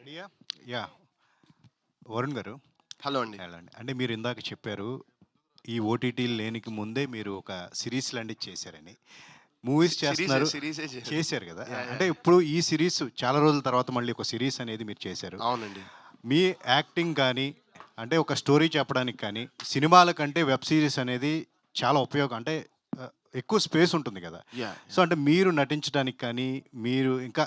రెడీయా? యాహ్! వరుణ్ గారు, హలో అండి. ఎలా అండి? అంటే మీరు ఇందాక చెప్పారు, ఈ ఓటీటీలు లేనికి ముందే మీరు ఒక సీరీస్ లాంటిది చేశారని. మూవీస్ చేస్తున్నారు. సీరీసే చేశాను. చేశారు గదా! యాహ్! అంటే యాహ్! ఇప్పుడు ఈ సీరీస్ చాలా రోజుల తర్వాత మళ్ళీ ఒక సీరీస్ అనేది మీరు చేశారు. అవునండి. మీ యాక్టింగ్ కానీ, అంటే ఒక స్టోరీ చెప్పడానికి కానీ, సినిమాల కంటే వెబ్ సీరీస్ అనేది చాలా ఉపయోగం. అంటే ఎక్కువ స్పేస్ ఉంటుంది గదా! యాహ్! సో, అంటే మీరు నటించడానికి కానీ, మీరు ఇంకా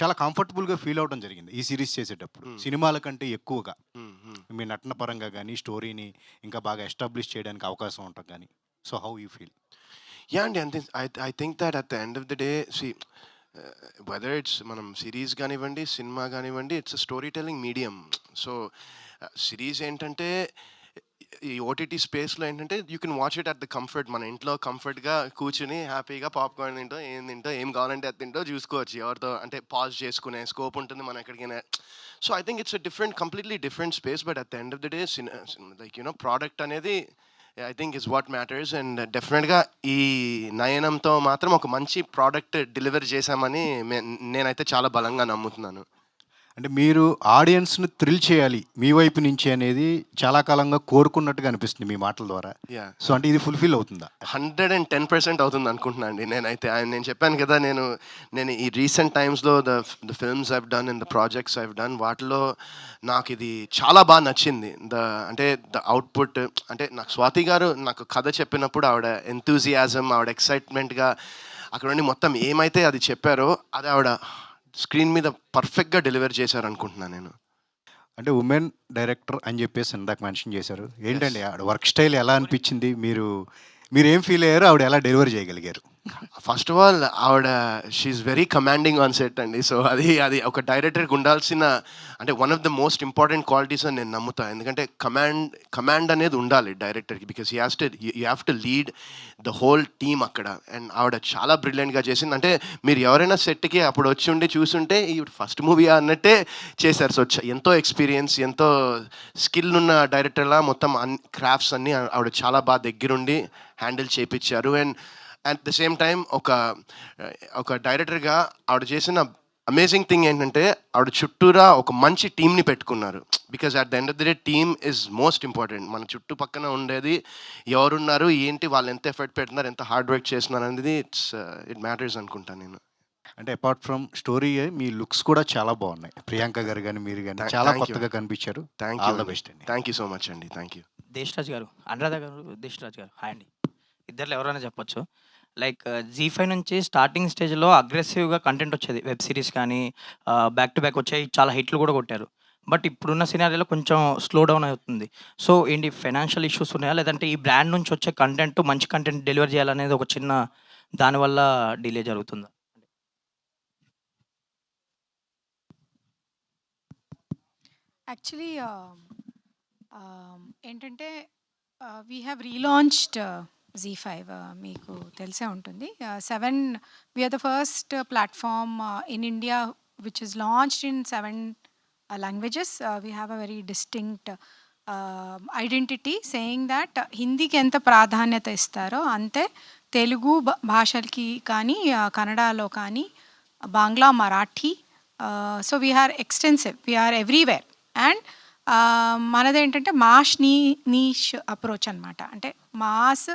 చాలా కంఫర్టబుల్‌గా ఫీల్ అవ్వడం జరిగింది ఈ సీరీస్ చేసేటప్పుడు. హ్మ్. సినిమాల కంటే ఎక్కువగా. హ్మ్. హ్మ్. మీ నటన పరంగా గానీ, స్టోరీని ఇంకా బాగా ఎస్టాబ్లిష్ చేయడానికి అవకాశం ఉంటం గానీ. So, how you feel? Yeah! అండి. అంతే. I think that at the end of the day whether it's మనం సీరీస్ గానివ్వండి, సినిమా గానివ్వండి, it's a story telling medium. So, series ఏంటంటే ఈ ఓటీటీ స్పేస్‌లో ఏంటంటే you can watch it at the comfort. మన ఇంట్లో కంఫర్ట్‌గా కూర్చొని హ్యాపీగా పాప్‌కార్న్ తింటో, ఏం కావాలంటే అది తింటో చూసుకోవచ్చు. ఎవరితో అంటే పాజ్ చేసుకునే స్కోప్ ఉంటుంది మనం ఎక్కడికైనా. So, I think it's a completely different space. But at the end of the day product అనేది I think is what matters. And డెఫినెట్‌గా ఈ నయనంతో మాత్రం ఒక మంచి ప్రోడక్ట్ డెలివర్ చేశామని నేనైతే చాలా బలంగా నమ్ముతున్నాను. అంటే మీరు ఆడియన్స్‌ని థ్రిల్ చేయాలి మీ వైపు నుంచి అనేది చాలా కాలంగా కోరుకున్నట్టుగా అనిపిస్తుంది మీ మాటల ద్వారా. యాహ్! సో, అంటే ఇది ఫుల్‌ఫిల్ అవుతుందా? 110% అవుతుంది అనుకుంటున్నా అండి. నేనైతే నేను చెప్పాను కదా! నేను ఈ రీసెంట్ టైమ్స్‌లో the films I've done and the projects I've done వాటిలో నాకిది చాలా నచ్చింది. అంటే ద అవుట్‌పుట్ అంటే నాకు స్వాతి గారు నాకు కథ చెప్పినప్పుడు ఆవిడ ఎంతూసియాజం, ఆవిడ ఎక్సైట్‌మెంట్‌గా అక్కడ నుండి మొత్తం ఏమైతే అది చెప్పారో అది ఆవిడ స్క్రీన్ మీద పర్ఫెక్ట్‌గా డెలివర్ చేశారనుకుంటున్నాను నేను. అంటే వుమెన్ డైరెక్టర్ అని జెప్పేసి ఇందాక మెన్షన్ చేశారు. యెస్. ఏంటండి ఆవిడ వర్క్ స్టైల్ ఎలా అనిపిచ్చింది? మీరేం ఫీల్ అయ్యారు? ఆవిడ ఎలా డెలివర్ చేయగలిగారు? ఫస్ట్ ఆఫ్ ఆల్ ఆవిడ she is very commanding on set అండి. సో, అది ఒక డైరెక్టర్‌కి ఉండాల్సిన అంటే one of the most important qualities అని నేను నమ్ముతా. ఎందుకంటే కమాండ్ అనేది ఉండాలి డైరెక్టర్‌కి. Because you have to lead the whole team అక్కడ. అండ్ ఆవిడ చాలా బ్రిలియంట్‌గా చేసింది. అంటే మీరు ఎవరైనా సెట్‌కి అప్పుడు వచ్చి ఉండి చూసుంటే ఈవిడ ఫస్ట్ మూవీ అన్నట్టే చేశారు. సో, ఎంతో ఎక్స్‌పీరియన్స్, ఎంతో స్కిల్ ఉన్న డైరెక్టర్‌లా మొత్తం క్రాఫ్ట్స్ అన్నీ ఆవిడ చాలా దగ్గరుండి హ్యాండిల్ చేపిచ్చారు. And at the same time ఒక డైరెక్టర్గా ఆవిడ చేసిన అమేజింగ్ థింగ్ ఏంటంటే ఆవిడ చుట్టూరా ఒక మంచి టీమ్ని పెట్టుకున్నారు. Because at the end of the day team is most important. మన చుట్టుపక్కన ఉండేది ఎవరున్నారు, ఏంటి, వాళ్ళు ఎంత ఎఫర్ట్ పెడుతున్నారు, ఎంత హార్డ్ వర్క్ చేస్తున్నారు అనేది ఇట్ మ్యాటర్స్ అనుకుంటాను నేను. అంటే అపార్ట్ ఫ్రమ్ స్టోరీయే మీ లుక్స్ కూడా చాలా బాగున్నాయి. ప్రియాంక గారు గాని, మీరు గాని చాలా థ్యాంక్ యూ కొత్తగా కనిపించారు. థ్యాంక్ యూ ఆల్ ద అండి. బెస్ట్ అండి. థ్యాంక్ యూ సో మచ్ అండి. Thank you. దేశరాజ్ గారు, అనురాధ గారు, దేశరాజ్ గారు హాయ్ అండి. ఇద్దరిలో ఎవరైనా చెప్పొచ్చు. లైక్ జీ5 నుంచి స్టార్టింగ్ స్టేజ్‌లో అగ్రెసివ్‌గా కంటెంట్ వచ్చేది. వెబ్ సీరీస్ కానీ బ్యాక్ టు బ్యాక్ వచ్చాయి. చాలా హిట్లు కూడా కొట్టారు. బట్ ఇప్పుడున్న సినారియోలో కొంచెం స్లో డౌన్ అవుతుంది. సో ఏంటి ఫైనాన్షియల్ ఇష్యూస్ ఉన్నాయా? లేదంటే ఈ బ్రాండ్ నుంచి వచ్చే కంటెంట్ మంచి కంటెంట్ డెలివర్ చేయాలనేది ఒక చిన్న దానివల్ల డిలే జరుగుతుందా? యాక్చువల్లీ ఏంటంటే వీ హ్యావ్ రీలాంచ్డ్ జీ5. మీకు తెలిసే ఉంటుంది. 7 we're the first platform in India which is launched in 7 languages. We have a very distinct identity saying that హిందీకి ఎంత ప్రాధాన్యత ఇస్తారో అంతే తెలుగు భాషలకి కానీ, కన్నడలో కానీ, Bangla, Marathi. So we're extensive, we're everywhere. And మనదేంటంటే నీష్ అప్రోచ్ అనమాట. అంటే mass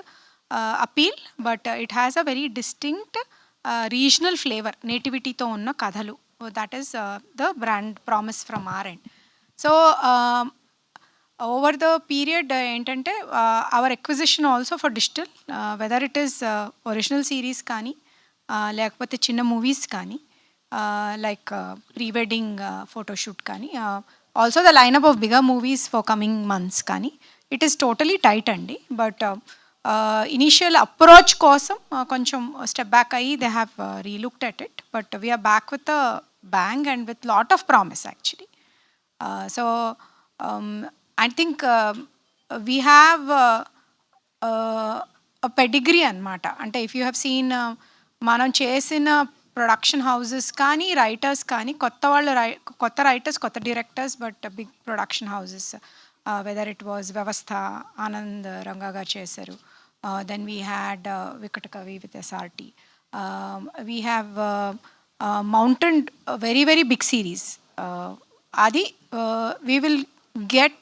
appeal, but it has a very distinct regional flavour, నేటివిటీతో ఉన్న కథలు. That is the brand promise from our end. So over the period ఏంటంటే our acquisition also for digital, whether it is original series కానీ, లేకపోతే చిన్న movies కానీ, like pre wedding photoshoot కానీ, also the lineup of bigger movies for coming months కానీ, it is totally tight అండి. But initial approach కోసం కొంచెం step back అయ్యి they have relooked at it. But we're back with a bang and with lot of promise actually. So I think we have a pedigree anamata. Ante if you have seen manam chesina production houses కానీ, writers కానీ, కొత్త writers, కొత్త directors, but big production houses, whether it was వ్యవస్థ, ఆనంద్ రంగా గారు చేశారు. Then we had వికట కవి with SRT. We have mounted a very big series అది we will get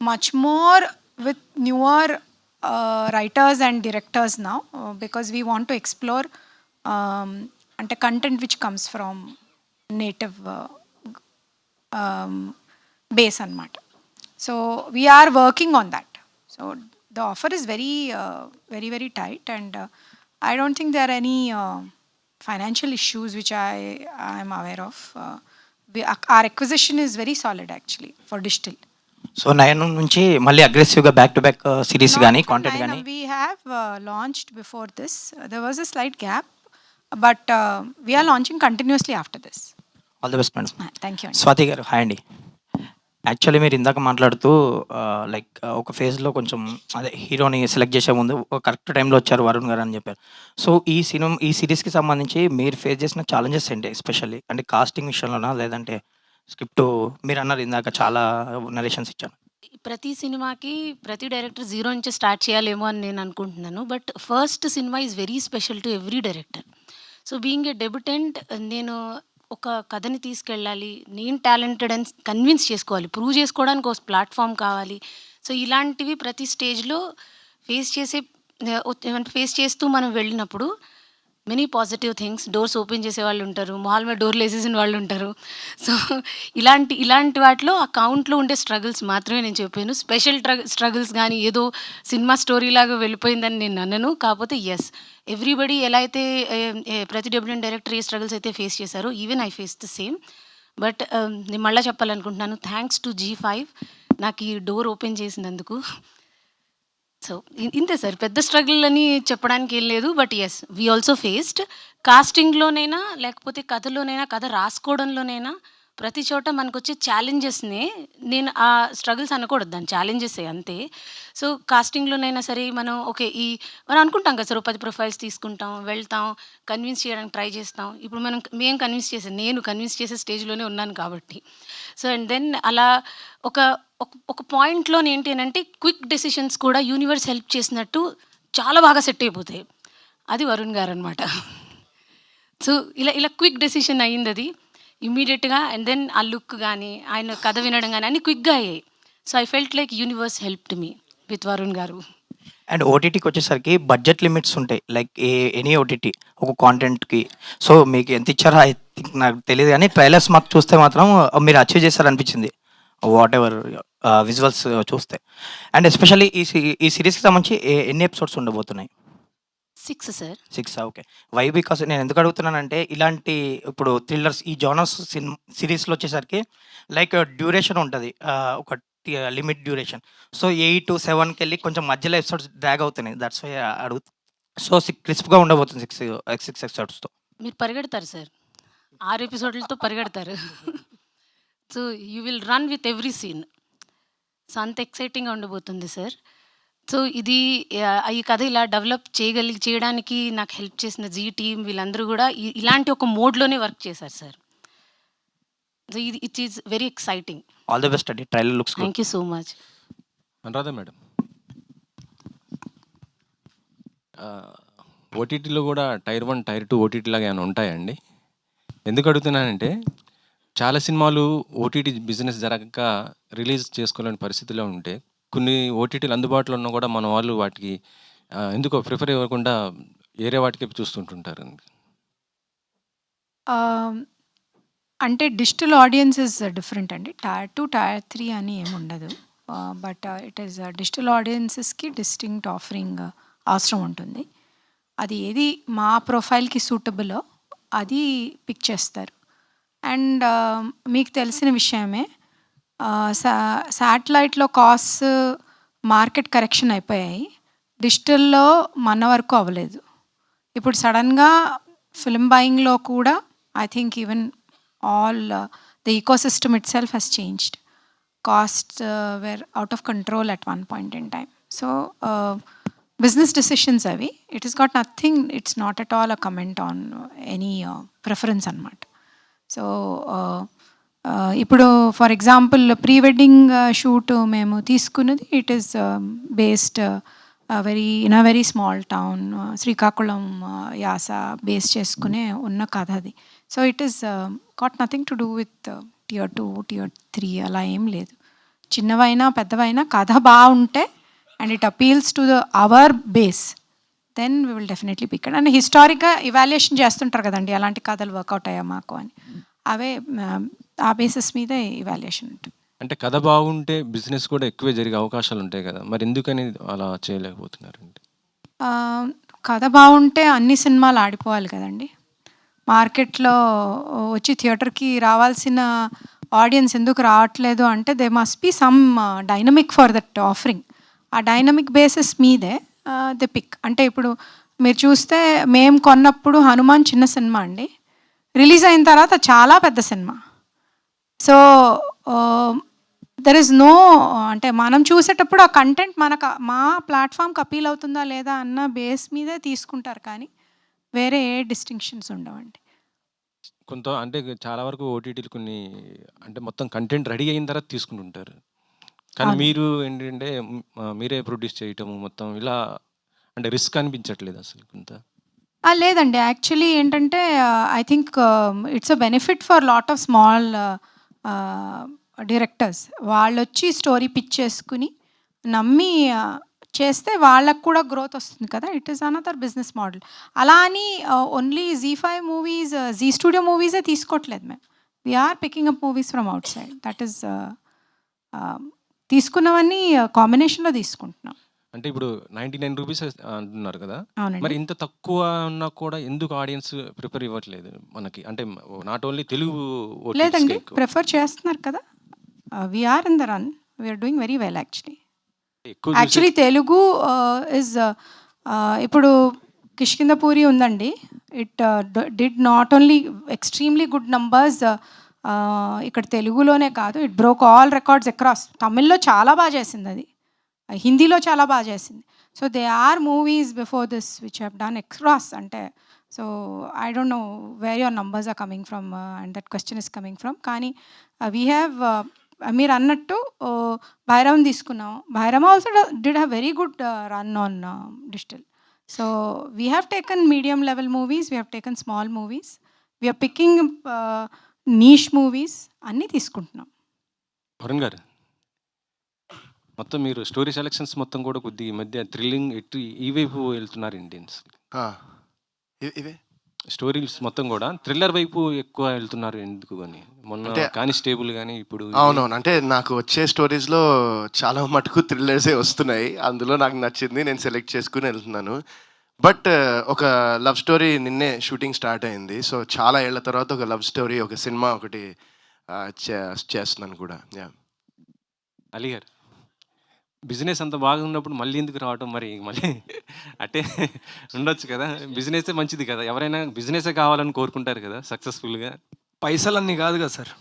much more with newer writers and directors now, because we want to explore అంటే content which comes from native base అన్నమాట. So we are working on that. So the offer is very very tight, and I don't think there are any financial issues which I am aware of. Our acquisition is very solid actually for digital. So 9 నుంచి మళ్ళీ అగ్రెసివ్గా back to back series Not కానీ from content 9, కానీ we have launched before this. There was a slight gap, but we are launching continuously after this. All the best madam. Thank you. Swathi గారు hi అండి. Actually మీరు ఇందాక మాట్లాడుతూ like ఒక ఫేజ్లో కొంచెం అదే హీరోని సెలెక్ట్ చేసే ముందు ఒక కరెక్ట్ టైంలో వచ్చారు వరుణ్ గారు అని చెప్పారు. సో ఈ సిరీస్కి సంబంధించి మీరు ఫేస్ చేసిన ఛాలెంజెస్ ఏంటి ఎస్పెషల్లీ? అంటే కాస్టింగ్ విషయంలోనా, లేదంటే స్క్రిప్ట్? మీరు అన్నారు ఇందాక చాలా నరేషన్స్ ఇచ్చాను. ప్రతి సినిమాకి ప్రతి డైరెక్టర్ జీరో నుంచి స్టార్ట్ చేయాలేమో అని నేను అనుకుంటున్నాను. But first cinema is very special to every director. So being a debutant, నేను ఒక కథని తీసుకెళ్ళాలి, నేను టాలెంటెడ్ అని కన్విన్స్ చేసుకోవాలి, ప్రూవ్ చేసుకోవడానికి ఒక ప్లాట్ఫామ్ కావాలి. సో ఇలాంటివి ప్రతి స్టేజ్లో ఫేస్ చేస్తూ మనం వెళ్ళినప్పుడు many positive things, doors open చేసే వాళ్ళు ఉంటారు, మాల్ మీద డోర్లు వేసేసిన వాళ్ళు ఉంటారు. సో ఇలాంటి వాటిలో ఆ కౌంట్లో ఉండే స్ట్రగుల్స్ మాత్రమే నేను చెప్పాను. స్పెషల్ స్ట్రగుల్స్ కానీ ఏదో సినిమా స్టోరీ లాగా వెళ్ళిపోయిందని నేను అన్నను. కాకపోతే ఎస్, ఎవ్రీబడి ఎలా అయితే ప్రతి డెబ్యూటెంట్ డైరెక్టర్ ఏ స్ట్రగుల్స్ అయితే ఫేస్ చేశారో, even I face the same. But నేను మళ్ళీ చెప్పాలనుకుంటున్నాను, థ్యాంక్స్ టు G5 నాకు ఈ డోర్ ఓపెన్ చేసినందుకు. సో ఇంతే సార్, పెద్ద స్ట్రగుల్ అని చెప్పడానికి ఏం లేదు. But yes, we also faced. కాస్టింగ్లోనైనా లేకపోతే కథలోనైనా, కథ రాసుకోవడంలోనైనా ప్రతి చోట మనకు వచ్చే ఛాలెంజెస్నే నేను ఆ స్ట్రగుల్స్ అనకూడదు, దాని ఛాలెంజెస్ అంతే. సో కాస్టింగ్లోనైనా సరే మనం మనం అనుకుంటాం కదా సార్, 10 ప్రొఫైల్స్ తీసుకుంటాం, వెళ్తాం, కన్విన్స్ చేయడానికి ట్రై చేస్తాం. ఇప్పుడు నేను కన్విన్స్ చేసే స్టేజ్లోనే ఉన్నాను కాబట్టి. సో అండ్ దెన్ అలా ఒక పాయింట్లో ఏంటి అని అంటే, క్విక్ డెసిషన్స్ కూడా యూనివర్స్ హెల్ప్ చేసినట్టు చాలా బాగా సెట్ అయిపోతాయి. అది వరుణ్ గారు అనమాట. సో ఇలా క్విక్ డెసిషన్ అయ్యింది అది ఇమ్మీడియట్గా. అండ్ దెన్ ఆ లుక్ కానీ, ఆయన కథ వినడం కానీ అన్నీ క్విక్గా అయ్యాయి. So I felt like universe helped me with Varun గారు. అండ్ ఓటీటీకి వచ్చేసరికి బడ్జెట్ లిమిట్స్ ఉంటాయి, లైక్ ఎనీ ఓటీటీ ఒక కాంటెంట్కి. సో మీకు ఎంత ఇచ్చారో ఐ థింక్ నాకు తెలియదు, కానీ ట్రైలర్స్ మాకు చూస్తే మాత్రం మీరు అచీవ్ చేశారనిపించింది, వాట్ ఎవర్ విజువల్స్ చూస్తే. అండ్ ఎస్పెషల్లీ ఈ సిరీస్కి సంబంధించి ఎన్ని ఎపిసోడ్స్ ఉండబోతున్నాయి? 6 సార్. 6. ఓకే. వై? బికాస్ నేను ఎందుకు అడుగుతున్నానంటే, ఇలాంటి ఇప్పుడు థ్రిల్లర్స్ ఈ జానర్స్ సిరీస్లో వచ్చేసరికి లైక్ డ్యూరేషన్ ఉంటుంది, ఒక లిమిట్ డ్యూరేషన్. సో 8 to 7కి వెళ్ళి కొంచెం మధ్యలో ఎపిసోడ్స్ డ్రాగ్ అవుతున్నాయి. దట్స్ వై అడుగుతా. సో క్రిస్ప్గా ఉండబోతుంది 6 ఎపిసోడ్స్తో. మీరు పరిగెడతారు సార్, 6 ఎపిసోడ్లతో పరిగెడతారు. So you will run with every scene. So అంత ఎక్సైటింగ్గా ఉండబోతుంది సార్. సో ఈ కథ ఇలా డెవలప్ చేయడానికి నాకు హెల్ప్ చేసిన జీ టీమ్ వీళ్ళందరూ కూడా ఇలాంటి ఒక మోడ్లోనే వర్క్ చేశారు sir. So it is very exciting. All the best అండి. Trailer looks good. Thank you so much. Anuradha madam, ఓటీటీలో కూడా టైర్ 1, టైర్ 2 ఓటీటీ లాగా ఏమైనా ఉంటాయండి? ఎందుకు అడుగుతున్నానంటే, చాలా సినిమాలు ఓటీటీ బిజినెస్ జరగక రిలీజ్ చేసుకోలేని పరిస్థితిలో ఉంటే, కొన్ని ఓటీటీలు అందుబాటులో ఉన్నా కూడా మన వాళ్ళు వాటికి ఎందుకో ప్రిఫర్ ఇవ్వకుండా వేరే వాటికి చూస్తుంటుంటారు. అంటే డిజిటల్ ఆడియన్స్ ఇస్ డిఫరెంట్ అండి. టైర్ 2, టైర్ 3 అని ఏమి ఉండదు. బట్ ఇట్ ఈస్ డిజిటల్ ఆడియన్సెస్కి డిస్టింక్ట్ ఆఫరింగ్ అవసరం ఉంటుంది. అది ఏది మా ప్రొఫైల్కి సూటబులో అది పిక్ చేస్తారు. అండ్ మీకు తెలిసిన విషయమే, శాటిలైట్లో కాస్ట్ మార్కెట్ కరెక్షన్ అయిపోయాయి, డిజిటల్లో మన వరకు అవ్వలేదు. ఇప్పుడు సడన్గా ఫిల్మ్ బయింగ్లో కూడా I think even all the ecosystem itself has changed. Costs were out of control at one point in time. So business decisions avi, it has got nothing, it's not at all a comment on any preference anamata. So ఇప్పుడు for example pre wedding shoot మేము తీసుకున్నది, it is based in a very small town, Srikakulam యాస base చేసుకునే ఉన్న కథ అది. So it is got nothing to do with tier 2, tier 3 అలా ఏం లేదు. చిన్నవైనా పెద్దవైనా కథ బాగుంటే and it appeals to our base, then we will definitely pick it. And హిస్టారిక్గా ఇవాల్యుయేషన్ చేస్తుంటారు కదండి అలాంటి కథలు వర్కౌట్ అయ్యా మాకు అని, అవే ఆ బేసిస్ మీద ఇవాల్యుయేషన్ ఉంటుంది. అంటే కథ బాగుంటే బిజినెస్ కూడా ఎక్కువే జరిగే అవకాశాలు ఉంటాయి కదా, మరి ఎందుకని అలా చేయలేకపోతున్నారండి? ఆ, కథ బాగుంటే అన్ని సినిమాలు ఆడిపోవాలి కదండి. మార్కెట్లో వచ్చి థియేటర్కి రావాల్సిన ఆడియన్స్ ఎందుకు రావట్లేదు అంటే they must be some dynamic for that offering. ఆ డైనమిక్ బేసిస్ మీదే దే పిక్. అంటే ఇప్పుడు మీరు చూస్తే మేము కొన్నప్పుడు హనుమాన్ చిన్న సినిమా అండి, రిలీజ్ అయిన తర్వాత చాలా పెద్ద cinema. So there is no, అంటే మనం చూసేటప్పుడు ఆ కంటెంట్ మా ప్లాట్ఫామ్కి అపీల్ అవుతుందా లేదా అన్న బేస్ మీదే తీసుకుంటారు, కానీ వేరే ఏ డిస్టింక్షన్స్ ఉండవండి. కొంత అంటే చాలా వరకు ఓటీటీలు కొన్ని అంటే మొత్తం కంటెంట్ రెడీ అయిన తర్వాత తీసుకుంటుంటారు, కానీ అవును. మీరు ఏంటంటే మీరే ప్రొడ్యూస్ చేయటము మొత్తం ఇలా అంటే రిస్క్ అనిపించట్లేదు అసలు కొంత? లేదండి, యాక్చువల్లీ ఏంటంటే I think it's a benefit for lot of small directors. వాళ్ళు వచ్చి స్టోరీ పిచ్ చేసుకుని నమ్మి చేస్తే వాళ్ళకు కూడా గ్రోత్ వస్తుంది కదా. It is another business model. అలా అని only Zee5 movies, Zee studio మూవీసే తీసుకోవట్లేదు మేము. We're picking up movies from outside. That is తీసుకున్నవన్నీ కాంబినేషన్లో తీసుకుంటున్నాం. అంటే ఇప్పుడు 99 రూపీస్ అంటున్నారు కదా, మరి అవునండి. ఇంత తక్కువ ఉన్నా కూడా ఎందుకు ఆడియన్స్ ప్రిఫర్ ఇవ్వట్లేదు మనకి? అంటే నాట్ ఓన్లీ తెలుగు OTTs కే లేదండి, ఎక్కువ. ప్రిఫర్ చేస్తున్నారు కదా. We're in the run, we're doing very well actually. ఎక్కువ చూసే యాక్చువల్లీ తెలుగు ఇస్ ఇప్పుడు కిష్కిందపూరి ఉందండి. It did not only extremely good numbers ఇక్కడ తెలుగులోనే కాదు, it broke all records across. తమిళ్లో చాలా బాగా చేసింది అది, హిందీలో చాలా బాగా చేసింది. So they are movies before this which have done across. అంటే so I don't know where your numbers are coming from and that question is coming from. కానీ వీ హ్యావ్ మీరు అన్నట్టు భైరవం తీసుకున్నాం. Bhairava also did have very good run on digital. So we have taken medium level movies, we have taken small movies, we're picking niche movies అన్నీ తీసుకుంటున్నాం. వరుణ్ గారు, మొత్తం మీరు story selections మొత్తం కూడా కొద్దిగా ఈ మధ్య థ్రిల్లింగ్ ఎటు ఈ వైపు వెళ్తున్నారు ఇండియన్స్. ఇవే స్టోరీస్ మొత్తం కూడా థ్రిల్లర్ వైపు ఎక్కువ వెళ్తున్నారు ఎందుకు అని? మొన్న అంటే కానిస్టేబుల్ కానీ ఇప్పుడు అవునవును. అంటే నాకు వచ్చే స్టోరీస్లో చాలా మటుకు థ్రిల్లర్సే వస్తున్నాయి. అందులో నాకు నచ్చింది నేను సెలెక్ట్ చేసుకుని వెళ్తున్నాను. బట్ ఒక లవ్ స్టోరీ నిన్నే షూటింగ్ స్టార్ట్ అయింది. సో చాలా ఏళ్ల తర్వాత ఒక లవ్ స్టోరీ, ఒక సినిమా ఒకటి చేస్తున్నాను కూడా. అలీ గారు, బిజినెస్ అంత బాగున్నప్పుడు మళ్ళీ ఎందుకు రావటం? మరి మళ్ళీ అంటే ఉండొచ్చు కదా, బిజినెసే మంచిది కదా, ఎవరైనా బిజినెసే కావాలని కోరుకుంటారు కదా సక్సెస్ఫుల్గా. పైసలన్నీ కాదు కదా సార్,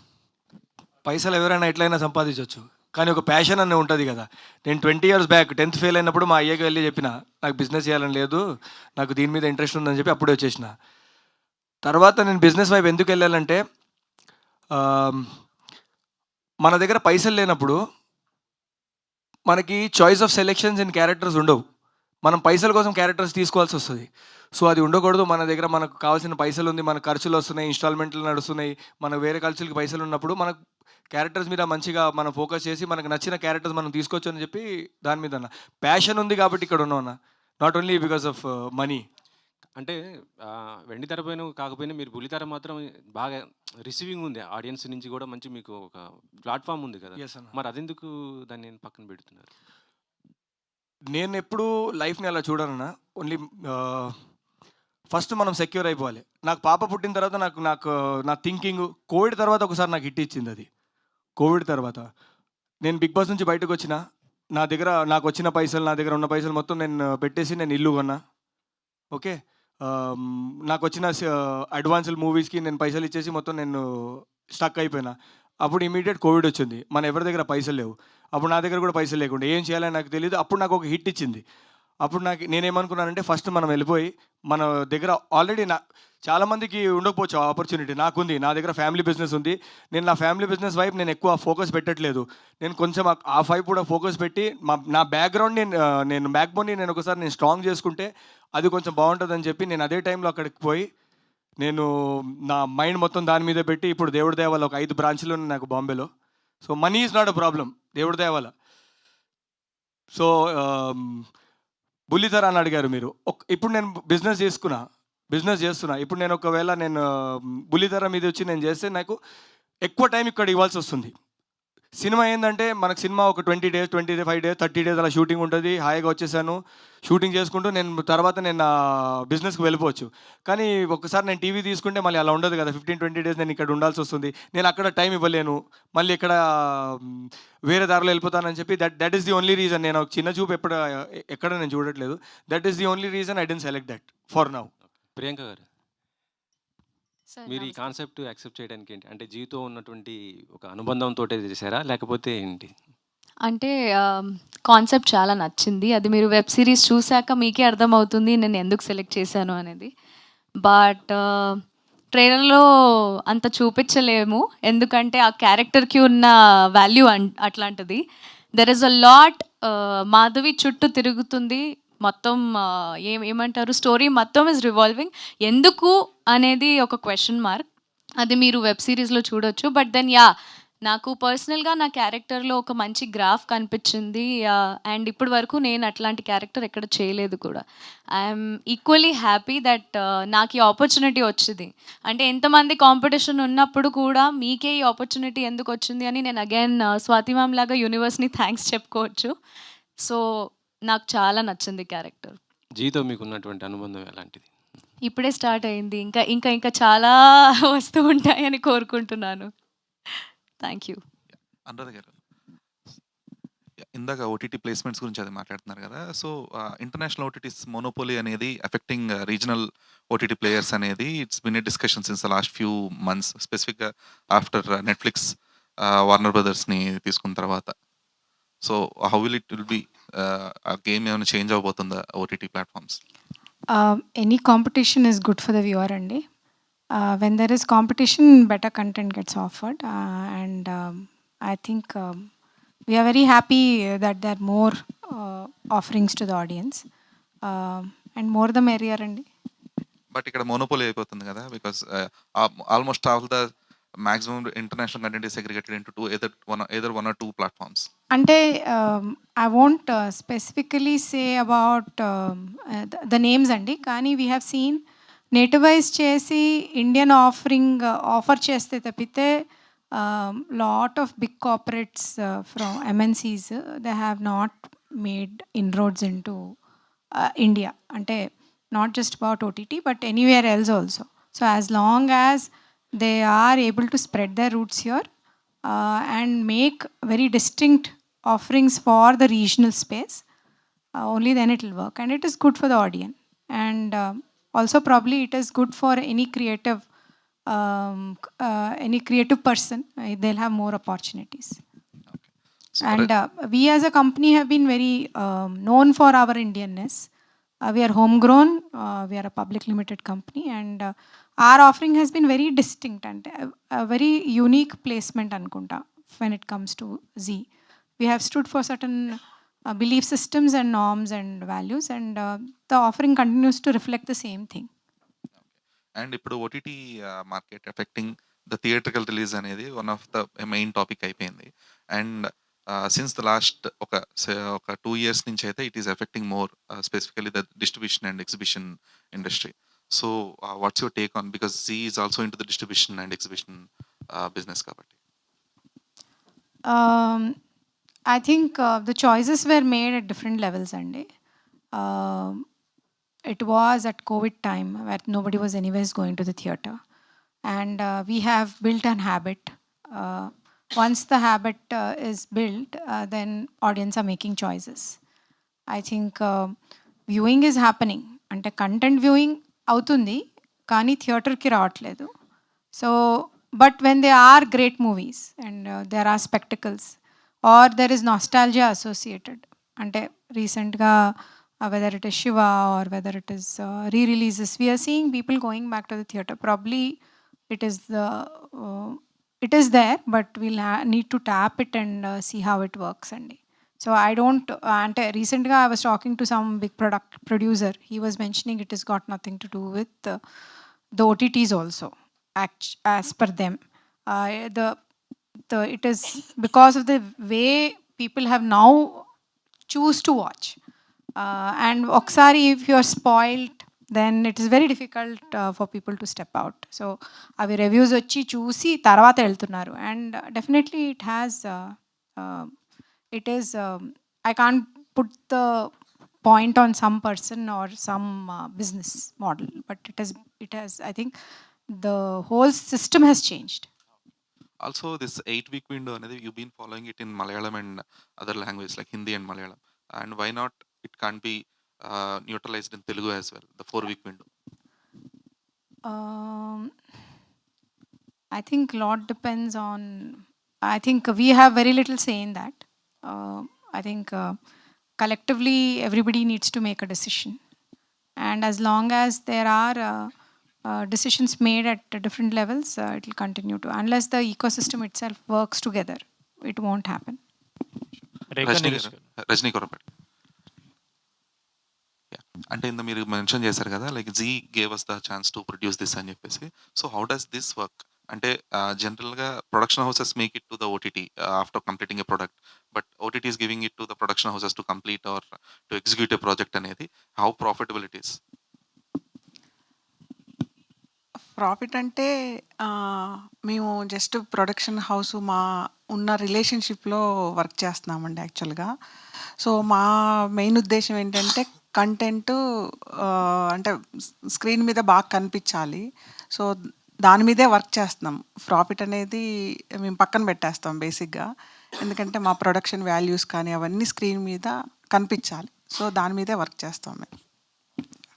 పైసలు ఎవరైనా ఎట్లయినా సంపాదించవచ్చు, కానీ ఒక ప్యాషన్ అనే ఉంటుంది కదా. నేను 20 years బ్యాక్ 10th ఫెయిల్ అయినప్పుడు మా అయ్యకి వెళ్ళి చెప్పిన నాకు బిజినెస్ చేయాలని లేదు, నాకు దీని మీద ఇంట్రెస్ట్ ఉందని చెప్పి అప్పుడే వచ్చేసిన. తర్వాత నేను బిజినెస్ వైపు ఎందుకు వెళ్ళాలంటే మన దగ్గర పైసలు లేనప్పుడు మనకి choice of selections and characters ఉండవు. మనం పైసల కోసం క్యారెక్టర్స్ తీసుకోవాల్సి వస్తుంది. సో అది ఉండకూడదు. మన దగ్గర మనకు కావాల్సిన పైసలు ఉంది, మన ఖర్చులు వస్తున్నాయి, ఇన్స్టాల్మెంట్లు నడుస్తున్నాయి, మన వేరే ఖర్చులకి పైసలు ఉన్నప్పుడు మనకు క్యారెక్టర్స్ మీద మంచిగా మనం ఫోకస్ చేసి మనకు నచ్చిన క్యారెక్టర్స్ మనం తీసుకోవచ్చు అని చెప్పి దాని మీద అన్న ప్యాషన్ ఉంది కాబట్టి ఇక్కడ ఉన్నాం అన్న, not only because of money. అంటే వెండి తెర పైన కాకపోయినా మీరు బుల్లితెర మాత్రం బాగా రిసీవింగ్ ఉంది ఆడియన్స్ నుంచి కూడా, మంచి మీకు ఒక ప్లాట్ఫామ్ ఉంది కదా, ఎస్ అన్న. మరి అదెందుకు దాన్ని పక్కన పెడుతున్నారు? నేను ఎప్పుడు లైఫ్ని అలా చూడనన్నా. ఓన్లీ ఫస్ట్ మనం సెక్యూర్ అయిపోవాలి. నాకు పాప పుట్టిన తర్వాత నాకు నా థింకింగ్ కోవిడ్ తర్వాత ఒకసారి నాకు హిట్ ఇచ్చింది. అది కోవిడ్ తర్వాత నేను బిగ్ బాస్ నుంచి బయటకు వచ్చిన, నా దగ్గర నాకు వచ్చిన పైసలు, నా దగ్గర ఉన్న పైసలు మొత్తం నేను పెట్టేసి నేను ఇల్లు కొన్నా. ఓకే, నాకు వచ్చిన అడ్వాన్స్డ్ మూవీస్కి నేను పైసలు ఇచ్చేసి మొత్తం నేను స్టక్ అయిపోయినా. అప్పుడు ఇమీడియట్ కోవిడ్ వచ్చింది, మన ఎవరి దగ్గర పైసలు లేవు. అప్పుడు నా దగ్గర కూడా పైసలు లేకుండా ఏం చేయాలని నాకు తెలియదు. అప్పుడు నాకు ఒక హిట్ ఇచ్చింది. అప్పుడు నేనేమనుకున్నానంటే ఫస్ట్ మనం వెళ్ళిపోయి మన దగ్గర ఆల్రెడీ చాలామందికి ఉండకపోవచ్చు ఆపర్చునిటీ, నాకుంది. నా దగ్గర ఫ్యామిలీ బిజినెస్ ఉంది. నేను నా ఫ్యామిలీ బిజినెస్ వైపు నేను ఎక్కువ ఫోకస్ పెట్టట్లేదు. నేను కొంచెం ఆ వైపు కూడా ఫోకస్ పెట్టి నా బ్యాక్గ్రౌండ్ నేను బ్యాక్ బోన్ని నేను ఒకసారి స్ట్రాంగ్ చేసుకుంటే అది కొంచెం బాగుంటుందని చెప్పి నేను అదే టైంలో అక్కడికి పోయి నేను నా మైండ్ మొత్తం దాని మీద పెట్టి ఇప్పుడు దేవుడి దయ వల్ల ఒక 5 బ్రాంచ్లు ఉన్నాయి నాకు బాంబేలో. So money is not a problem దేవుడి దయ వల్ల. సో బుల్లితెర అని అడిగారు మీరు. ఇప్పుడు నేను బిజినెస్ చేస్తున్నా. ఇప్పుడు నేను ఒకవేళ బుల్లితెర మీద వచ్చి నేను చేస్తే నాకు ఎక్కువ టైం ఇక్కడ ఇవ్వాల్సి వస్తుంది. సినిమా ఏంటంటే మనకు సినిమా ఒక 20 days, 25 days, 30 days అలా షూటింగ్ ఉంటుంది. హాయిగా వచ్చేసాను షూటింగ్ చేసుకుంటూ తర్వాత నేను నా బిజినెస్కి వెళ్ళిపోవచ్చు. కానీ ఒకసారి నేను టీవీ తీసుకుంటే మళ్ళీ అలా ఉండదు కదా. 15-20 days నేను ఇక్కడ ఉండాల్సి వస్తుంది. నేను అక్కడ టైం ఇవ్వలేను. మళ్ళీ ఇక్కడ వేరే దారిలో వెళ్ళిపోతానని చెప్పి that is the only reason. నేను ఒక చిన్న చూపు ఎక్కడ నేను చూడట్లేదు. That is the only reason I didn't select that for now. Priyanka garu, మీరు ఈ కాన్సెప్ట్ యాక్సెప్ట్ చేయడానికి ఏంటి? అంటే జీతో ఉన్నటువంటి ఒక అనుబంధంతో చేశారా, లేకపోతే ఏంటి? అంటే కాన్సెప్ట్ చాలా నచ్చింది. అది మీరు వెబ్ సిరీస్ చూశాక మీకే అర్థమవుతుంది నేను ఎందుకు సెలెక్ట్ చేశాను అనేది. బట్ ట్రైలర్లో అంత చూపించలేము, ఎందుకంటే ఆ క్యారెక్టర్కి ఉన్న వాల్యూ అట్లాంటిది. There is a lot. Madhavi చుట్టూ తిరుగుతుంది మొత్తం. ఏమంటారు, స్టోరీ మొత్తం ఇస్ రివాల్వింగ్. ఎందుకు అనేది ఒక క్వశ్చన్ మార్క్. అది మీరు వెబ్ సిరీస్లో చూడొచ్చు. బట్ దెన్ నాకు పర్సనల్గా నా క్యారెక్టర్లో ఒక మంచి గ్రాఫ్ కనిపించింది. అండ్ ఇప్పటి వరకు నేను అట్లాంటి క్యారెక్టర్ ఎక్కడ చేయలేదు కూడా. ఐఎమ్ ఈక్వల్లీ హ్యాపీ దట్ నాకు ఈ ఆపర్చునిటీ వచ్చింది. అంటే ఎంతమంది కాంపిటీషన్ ఉన్నప్పుడు కూడా మీకే ఈ ఆపర్చునిటీ ఎందుకు వచ్చింది అని నేను అగైన్ స్వాతి మ్యామ్ లాగా యూనివర్స్ని థ్యాంక్స్ చెప్పుకోవచ్చు. సో నాకు చాలా నచ్చింది క్యారెక్టర్. జీతో మీకు ఉన్నటువంటి అనుబంధం ఎలాంటిది? ఇప్పుడే స్టార్ట్ అయింది. ఇంకా ఇంకా ఇంకా చాలా వస్తూ ఉంటాయని కోరుకుంటున్నాను. Thank you. అనురాధ గారు, ఇందాక ఓటీటీ ప్లేస్మెంట్స్ గురించి అది మాట్లాడుతున్నారు కదా. సో ఇంటర్నేషనల్ ఓటీటీస్ మోనోపోలీ అనేది అఫెక్టింగ్ రీజనల్ ఓటీటీ ప్లేయర్స్ అనేది it's been a discussion since the last few months, స్పెసిఫిక్గా ఆఫ్టర్ నెట్ఫ్లిక్స్ వార్నర్ బ్రదర్స్ని తీసుకున్న తర్వాత. సో హౌ విల్ బి ఆ గేమ్ ఏమైనా చేంజ్ అవబోతుందా OTT platforms? Any competition is good for the viewer అండి. When there is competition, better content gets offered. And I think we are very happy that there are more offerings to the audience. And more the merrier అండి. But ఇక్కడ monopoly అయిపోతుంది కదా, because almost all the maximum international content is segregated into either one or two platforms. అంటే I won't specifically say about the names అండి. కానీ we have seen నేటివైజ్ చేసి Indian offer చేస్తే తప్పితే lot of big corporates from MNCs they have not made inroads into India. అంటే not just about OTT but anywhere else also. So as long as they are able to spread their roots here and make very distinct offerings for the regional space, only then it will work, and it is good for the audience. And also probably it is good for any creative person. They'll have more opportunities. So And we as a company have been very known for our Indianness. We are homegrown, we are a public limited company, and our offering has been very distinct and a very unique placement anukunta when it comes to Z. We have stood for certain belief systems and norms and values, and the offering continues to reflect the same thing. And ఇప్పుడు OTT market affecting the theatrical release అనేది one of the main topic అయిపోయింది. And since the last ఒక 2 years నుంచి అయితే it is affecting more specifically the distribution and exhibition industry. So what's your take on, because Zee is also into the distribution and exhibition business కాబట్టి. I think the choices were made at different levels అండి. It was at COVID time where nobody was anyways going to the theatre, and we have built an habit. Once the habit is built, then audience are making choices. I think viewing is happening. అంటే content viewing అవుతుంది కానీ థియేటర్కి రావట్లేదు. So but when they are great movies and there are spectacles are there is nostalgia associated, అంటే రీసెంట్గా whether it is Shiva or whether it is re-releases, we are seeing people going back to the theatre. Probably it is there, but we'll need to tap it and see how it works అండి. So I don't, అంటే రీసెంట్గా I was talking to some big producer. He was mentioning it has got nothing to do with the OTTs also, as per them. It is because of the way people have now choose to watch. And oksari, if you are spoiled, then it is very difficult for people to step out. So avi reviews వచ్చి చూసి తర్వాత వెళ్తున్నారు. And definitely it is I can't put the point on some person or some business model, but it has I think the whole system has changed. Also, this 8-week window, you've been following it in Malayalam and other languages like Hindi and Malayalam. And why not it can't be neutralized in Telugu as well, the 4-week window? I think lot depends on. I think we have very little say in that. I think collectively everybody needs to make a decision, and as long as there are decisions made at different levels, it will continue to. Unless the ecosystem itself works together, it won't happen. Rajani Korapati. అంటే ఇంత మీరు mention చేశారు కదా, like Zee gave us the chance to produce this అని చెప్పేసి. So how does this work? అంటే జనరల్గా production houses make it to the OTT after completing a product, but OTT is giving it to the production houses to complete or to execute a project అనేది. How profitable it is? Profit అంటే మేము just production house మా ఉన్న రిలేషన్షిప్లో work చేస్తున్నామండి యాక్చువల్గా. So మా main ఉద్దేశం ఏంటంటే కంటెంట్ అంటే స్క్రీన్ మీద బాగా కనిపించాలి. సో దాని మీదే వర్క్ చేస్తున్నాం. ప్రాఫిట్ అనేది మేము పక్కన పెట్టేస్తాం బేసిక్గా, ఎందుకంటే మా ప్రొడక్షన్ వాల్యూస్ కానీ అవన్నీ స్క్రీన్ మీద కనిపించాలి. సో దాని మీదే వర్క్ చేస్తాం మేము.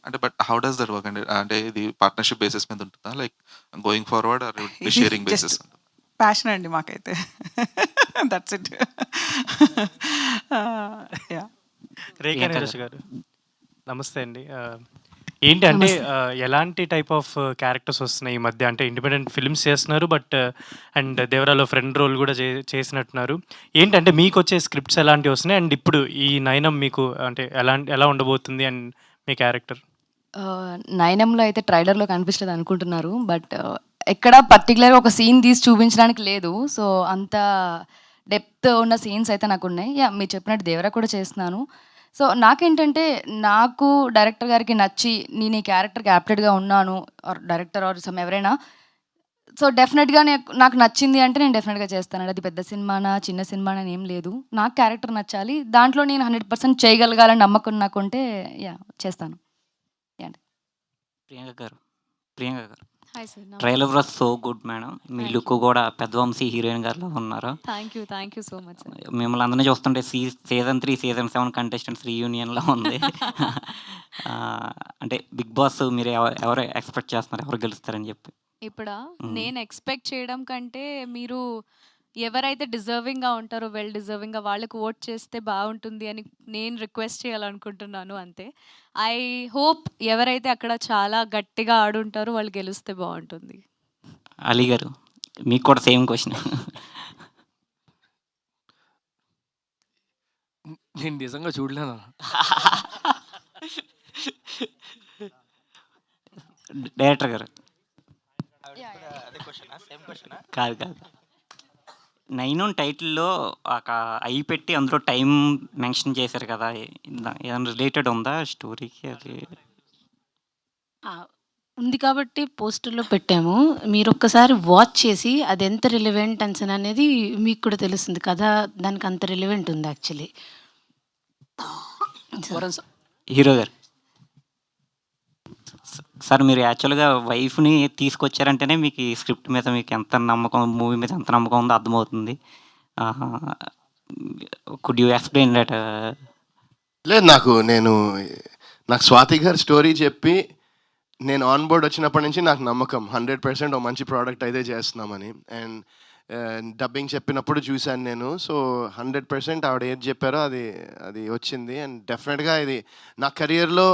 అంటే but how does that work అండి? అంటే ఇది పార్ట్నర్షిప్ బేసిస్ మీద ఉంటుందా, like going forward are sharing basis? Passion అండి మాకైతే. That's it. యా. రేఖా నీరజ్ గారు నమస్తే అండి. ఏంటి అంటే ఎలాంటి టైప్ ఆఫ్ క్యారెక్టర్స్ వస్తున్నాయి ఈ మధ్య? అంటే ఇండిపెండెంట్ ఫిల్మ్స్ చేస్తున్నారు, బట్ అండ్ దేవరాలో ఫ్రెండ్ రోల్ కూడా చేసినట్టున్నారు. ఏంటంటే మీకు వచ్చే స్క్రిప్ట్స్ ఎలాంటివి వస్తున్నాయి, అండ్ ఇప్పుడు ఈ నయనం మీకు అంటే ఎలా ఉండబోతుంది అండ్ మీ క్యారెక్టర్? నయనంలో అయితే ట్రైలర్లో కనిపించలేదు అనుకుంటున్నారు, బట్ ఎక్కడ పర్టికులర్గా ఒక సీన్ తీసి చూపించడానికి లేదు. సో అంత డెప్త్ ఉన్న సీన్స్ అయితే నాకు ఉన్నాయి. యా, మీరు చెప్పినట్టు దేవరా కూడా చేస్తున్నాను. సో నాకేంటంటే నాకు డైరెక్టర్ గారికి నచ్చి నేను ఈ క్యారెక్టర్కి యాప్టెడ్గా ఉన్నాను, ఆర్ డైరెక్టర్ ఆర్ సమ్ ఎవరైనా, సో డెఫినెట్గా నాకు నచ్చింది అంటే నేను డెఫినెట్గా చేస్తాను. అది పెద్ద సినిమానా చిన్న సినిమానా ఏం లేదు, నాకు క్యారెక్టర్ నచ్చాలి, దాంట్లో నేను 100% చేయగలగాలని నమ్మకం నాకుంటే యా చేస్తాను. ప్రియాంక గారు hi sir. Trailer was so good madam. Me look కూడా పెద్దవంశీ హీరోయిన్ గారిలో ఉన్నారు. Thank you so much sir. మిమ్మల్ని అందరినీ చూస్తుంటే సీజన్ 3 సీజన్ 7 కంటెస్టెంట్స్ రీయూనియన్లో ఉంది. అంటే బిగ్ బాస్ మీరు ఎవరు ఎక్స్పెక్ట్ చేస్తున్నారు, ఎవరు గెలుస్తారని చెప్పి? ఇప్పుడు నేను ఎక్స్పెక్ట్ చేయడం కంటే మీరు ఎవరైతే డిజర్వింగ్గా ఉంటారో వెల్ డిజర్వింగ్గా వాళ్ళకు ఓట్ చేస్తే బాగుంటుంది అని నేను రిక్వెస్ట్ చేయాలనుకుంటున్నాను అంతే. ఐ హోప్ ఎవరైతే అక్కడ చాలా గట్టిగా ఆడుంటారో వాళ్ళు గెలిస్తే బాగుంటుంది. అలీ గారు మీకు కూడా సేమ్ క్వశ్చన్. నేను నిజంగా చూడలేను. డైరెక్టర్ గారు కాదు 9 టైటిల్లో ఒక ఐ పెట్టి అందులో టైం మెన్షన్ చేశారు కదా, ఏదైనా రిలేటెడ్ ఉందా స్టోరీకి? అది ఉంది కాబట్టి పోస్టర్లో పెట్టాము. మీరు ఒక్కసారి వాచ్ చేసి అది ఎంత రిలవెంట్ అనేది మీకు కూడా తెలుస్తుంది కదా, దానికి అంత రిలవెంట్ ఉంది యాక్చువల్లీ. హీరో గారు సార్, మీరు యాక్చువల్గా వైఫ్ని తీసుకొచ్చారంటేనే మీకు ఈ స్క్రిప్ట్ మీద మీకు ఎంత నమ్మకం, మూవీ మీద ఎంత నమ్మకం ఉందో అర్థమవుతుంది. Could you explain that? లేదు, నాకు స్వాతి గారి స్టోరీ చెప్పి నేను ఆన్ బోర్డ్ వచ్చినప్పటి నుంచి నాకు నమ్మకం 100% ఒక మంచి ప్రోడక్ట్ అయితే చేస్తున్నామని. అండ్ డబ్బింగ్ చెప్పినప్పుడు చూశాను నేను. సో 100% ఆవిడ ఏది చెప్పారో అది వచ్చింది. అండ్ డెఫినెట్గా ఇది నా కెరియర్లో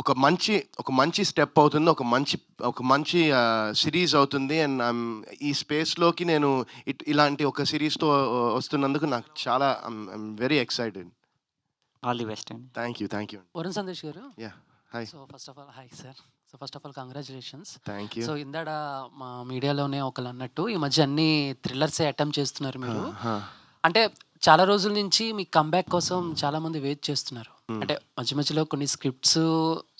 ఒక మంచి స్టెప్ అవుతుంది, ఒక మంచి సిరీస్ అవుతుంది. అండ్ ఈ స్పేస్లోకి నేను ఇలాంటి ఒక సిరీస్తో వస్తున్నందుకు నాకు చాలా I'm very excited. All the best అండి. Thank you. Varun Sandesh garu. Yeah, hi. So first of all hi sir. So first of all congratulations. Thank you. So ఇందాడ మా మీడియాలోనే ఒకళ్ళు అన్నట్టు ఈ మధ్య అన్ని థ్రిల్లర్సే అటెంప్ట్ చేస్తున్నారు మీరు. అంటే చాలా రోజుల నుంచి మీ కంబ్యాక్ కోసం చాలా మంది వెయిట్ చేస్తున్నారు. అంటే మధ్య మధ్యలో కొన్ని స్క్రిప్ట్స్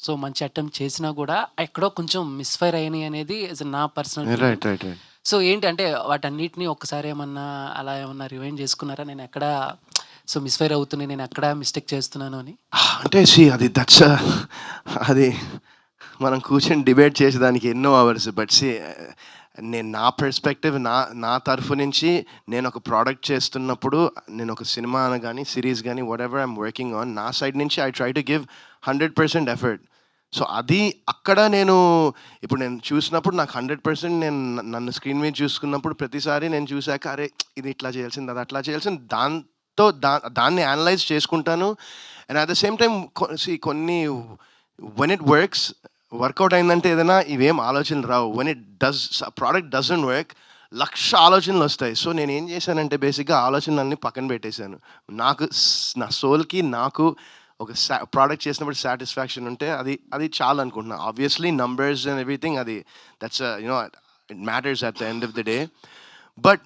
సో మంచి అటెంప్ట్ చేసినా కూడా ఎక్కడో కొంచెం మిస్ఫైర్ అయినాయి అనేది నా personal. Right right right. So ఏంటి అంటే వాటన్నిటిని ఒక్కసారి ఏమన్నా అలా ఏమన్నా రివైండ్ చేసుకున్నారా? నేను ఎక్కడ సో మిస్ఫైర్ అవుతున్నాయి, నేను ఎక్కడ మిస్టేక్ చేస్తున్నాను అని. అంటే అది దట్స్ అది మనం కూర్చొని డిబేట్ చేసేదానికి ఎన్నో అవర్స్. బట్ నేను నా పర్స్పెక్టివ్ నా తరఫు నుంచి నేను ఒక ప్రోడక్ట్ చేస్తున్నప్పుడు నేను ఒక సినిమా కానీ సిరీస్ కానీ what ever I'm working on, నా సైడ్ నుంచి I try to give 100% effort. So అది అక్కడ నేను ఇప్పుడు నేను చూసినప్పుడు నాకు 100% నేను నన్ను స్క్రీన్ మీద చూసుకున్నప్పుడు ప్రతిసారి నేను చూశాక అరే ఇది ఇట్లా చేయాల్సింది, అది అట్లా చేయాల్సింది, దాన్ని అనలైజ్ చేసుకుంటాను. And at the same time కొన్ని వెన్ ఇట్ వర్కౌట్ అయిందంటే ఏదైనా ఇవేం ఆలోచనలు రావు. When it product doesn't work 1,00,000 ఆలోచనలు వస్తాయి. సో నేను ఏం చేశానంటే బేసిక్గా ఆలోచనలన్నీ పక్కన పెట్టేశాను. నా సోల్కి నాకు ఒక ప్రోడక్ట్ చేసినప్పుడు సాటిస్ఫాక్షన్ ఉంటే అది చాలు అనుకుంటున్నా. ఆబ్వియస్లీ నంబర్స్ అండ్ ఎవ్రీథింగ్ అది that's it matters at the end of the day. But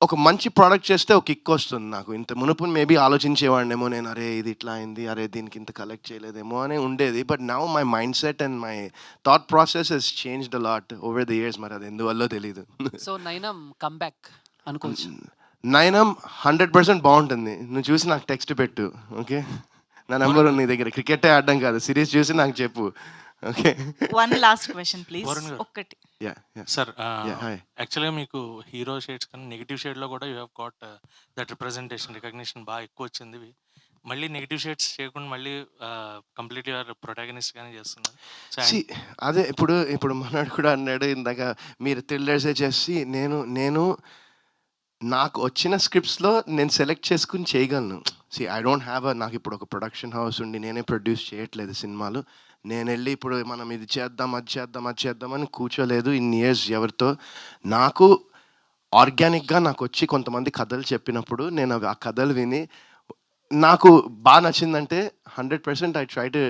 ఒక మంచి ప్రోడక్ట్ చేస్తే ఒక కిక్ వస్తుంది నాకు. ఇంత మునుపు మేబీ ఆలోచించేవాడినేమో నేను, అరే ఇది ఇట్లా అయింది, అరే దీనికి ఇంత కలెక్ట్ చేయలేదేమో అని ఉండేది. But now my mind set and my thought process has changed a lot over the years. మరి అది ఎందువల్లో తెలీదు. సో నైనం కంబ్యాక్ అనుకోవచ్చు. నైనం 100% బాగుంటుంది. నువ్వు చూసి నాకు టెక్స్ట్ పెట్టు, ఓకే? నా నెంబర్ ఉంది నీ దగ్గర. క్రికెటే ఆడడం కాదు, సిరీస్ చూసి నాకు చెప్పు, okay? One last question please. ఒక్కటి సార్, యాక్చువల్గా మీకు హీరో షేడ్స్ కానీ నెగిటివ్ షేడ్లో కూడా you have got that representation recognition బాగా ఎక్కువ వచ్చింది. మళ్ళీ నెగిటివ్ షేడ్స్ చేయకుండా మళ్ళీ కంప్లీట్ యువర్ ప్రొటాగనిస్ట్ కానీ చేస్తున్నారు. అదే ఇప్పుడు మనోడు కూడా అన్నాడు ఇందాక, మీరు థ్రిల్లర్సే చేసి నేను నాకు వచ్చిన స్క్రిప్ట్స్లో నేను సెలెక్ట్ చేసుకుని చేయగలను. ఐ డోంట్ హ్యావ్ నాకు ఇప్పుడు ఒక ప్రొడక్షన్ హౌస్ ఉండి నేనే ప్రొడ్యూస్ చేయట్లేదు సినిమాలు. నేను వెళ్ళి ఇప్పుడు మనం ఇది చేద్దాం అది చేద్దాం అని కూర్చోలేదు ఇన్ని ఇయర్స్ ఎవరితో. నాకు ఆర్గానిక్గా నాకు వచ్చి కొంతమంది కథలు చెప్పినప్పుడు నేను ఆ కథలు విని నాకు బాగా నచ్చిందంటే 100% I try to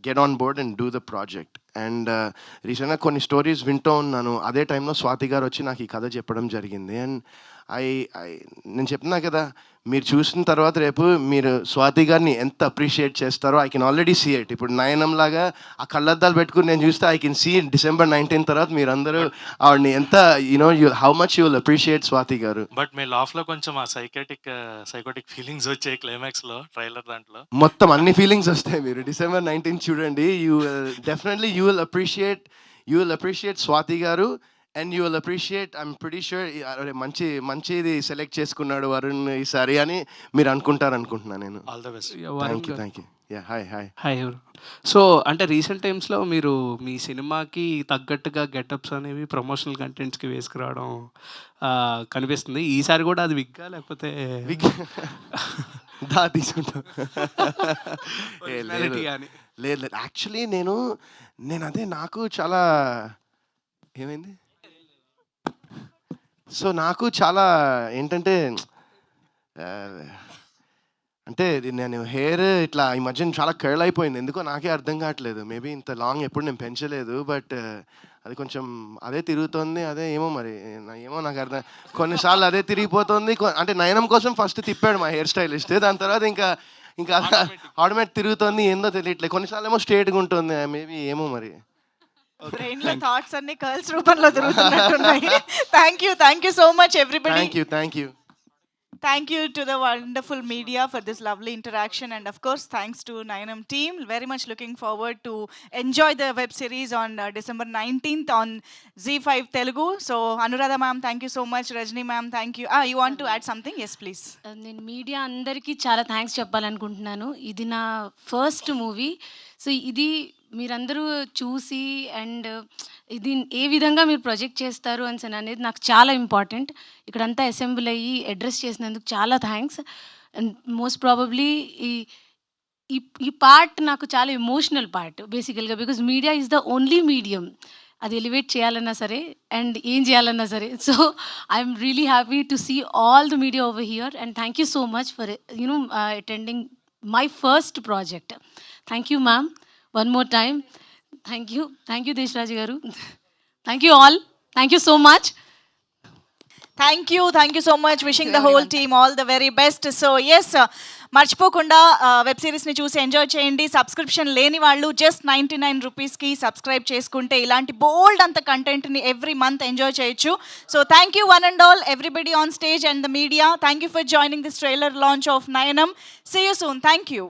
get on board and do the project. And రీసెంట్గా కొన్ని స్టోరీస్ వింటూ ఉన్నాను. అదే టైంలో స్వాతి గారు వచ్చి నాకు ఈ కథ చెప్పడం జరిగింది. అండ్ నేను చెప్తున్నా కదా, మీరు చూసిన తర్వాత రేపు మీరు స్వాతి గారిని ఎంత అప్రిషియేట్ చేస్తారో I can already see it. ఇప్పుడు నయనం లాగా ఆ కళ్ళద్దాలు పెట్టుకుని నేను చూస్తే ఐ కెన్ సీ December 19 తర్వాత మీరు అందరూ ఆవిడని ఎంత how much you will appreciate Swathi గారు. బట్ మీ లాఫ్లో కొంచెం ఆ సైకోటిక్ ఫీలింగ్స్ వచ్చాయి క్లైమాక్స్లో ట్రైలర్ దాంట్లో. మొత్తం అన్ని ఫీలింగ్స్ వస్తాయి. మీరు December 19 చూడండి. You definitely you will appreciate Swathi garu. And you will appreciate, I'm pretty sure మంచిది సెలెక్ట్ చేసుకున్నాడు వరుణ్ ఈసారి అని మీరు అనుకుంటున్నాను నేను. All the best. Thank you. Hi. So అంటే రీసెంట్ టైమ్స్లో మీరు మీ సినిమాకి తగ్గట్టుగా గెటప్స్ అనేవి ప్రమోషనల్ కంటెంట్స్కి వేసుకురావడం కనిపిస్తుంది. ఈసారి కూడా అది విగ్గా లేకపోతే తీసుకుంటాం? లేదు యాక్చువల్లీ నేను అదే నాకు చాలా ఏమైంది. సో నాకు చాలా ఏంటంటే అంటే నేను హెయిర్ ఇట్లా ఈ మధ్యన చాలా కర్ల్ అయిపోయింది. ఎందుకో నాకే అర్థం కావట్లేదు. మేబీ ఇంత లాంగ్ ఎప్పుడు నేను పెంచలేదు. బట్ అది కొంచెం అదే తిరుగుతుంది. అదే ఏమో నాకు అర్థం. కొన్నిసార్లు అదే తిరిగిపోతుంది. అంటే నయనం కోసం ఫస్ట్ తిప్పాడు మా హెయిర్ స్టైలిస్ట్. దాని తర్వాత ఇంకా ఆటోమేటిక్ తిరుగుతుంది. ఏందో తెలియట్లేదు. కొన్నిసార్లు ఏమో స్ట్రేట్గా ఉంటుంది. మేబీ ఏమో మరి బ్రెయిన్ లో థాట్స్ అన్ని కర్ల్స్ రూపంలో తిరుగుతున్నట్టున్నాయి. Thank you so much everybody. Thank you to the wonderful media for this lovely interaction, and of course thanks to Nayanam team. Very much looking forward to enjoy the web series on December 19th on ZEE5 Telugu. So Anuradha ma'am, thank you so much. Rajni ma'am, thank you. You want to add something? Yes please. నేను media అందరికీ చాలా thanks చెప్పాలనుకుంటున్నాను. ఇది నా first movie. So ఇది మీరందరూ చూసి and ఇది ఏ విధంగా మీరు ప్రొజెక్ట్ చేస్తారు అని అనేది నాకు చాలా ఇంపార్టెంట్. ఇక్కడంతా అసెంబ్ల్ అయ్యి అడ్రస్ చేసినందుకు చాలా థ్యాంక్స్. అండ్ మోస్ట్ ప్రాబబ్లీ ఈ పార్ట్ నాకు చాలా ఎమోషనల్ పార్ట్ బేసికల్గా. Because media is the only medium అది ఎలివేట్ చేయాలన్నా సరే అండ్ ఏం చేయాలన్నా సరే. So I'm really happy to see all the media over here and thank you so much for attending my first project. Thank you ma'am. One more time thank you Deshraj garu, thank you all, thank you so much. Thank you so much. Wishing the whole team all the very best. So yes, మర్చిపోకుండా web సిరీస్ని చూసి enjoy చేయండి. Subscription లేని వాళ్ళు just 99 రూపీస్కి subscribe చేసుకుంటే ఇలాంటి బోల్డ్ అంత కంటెంట్ని ఎవ్రీ మంత్ ఎంజాయ్ చేయొచ్చు. So thank you one and all, everybody on stage and the media. Thank you for joining this trailer launch of Nayanam. See you soon. Thank you.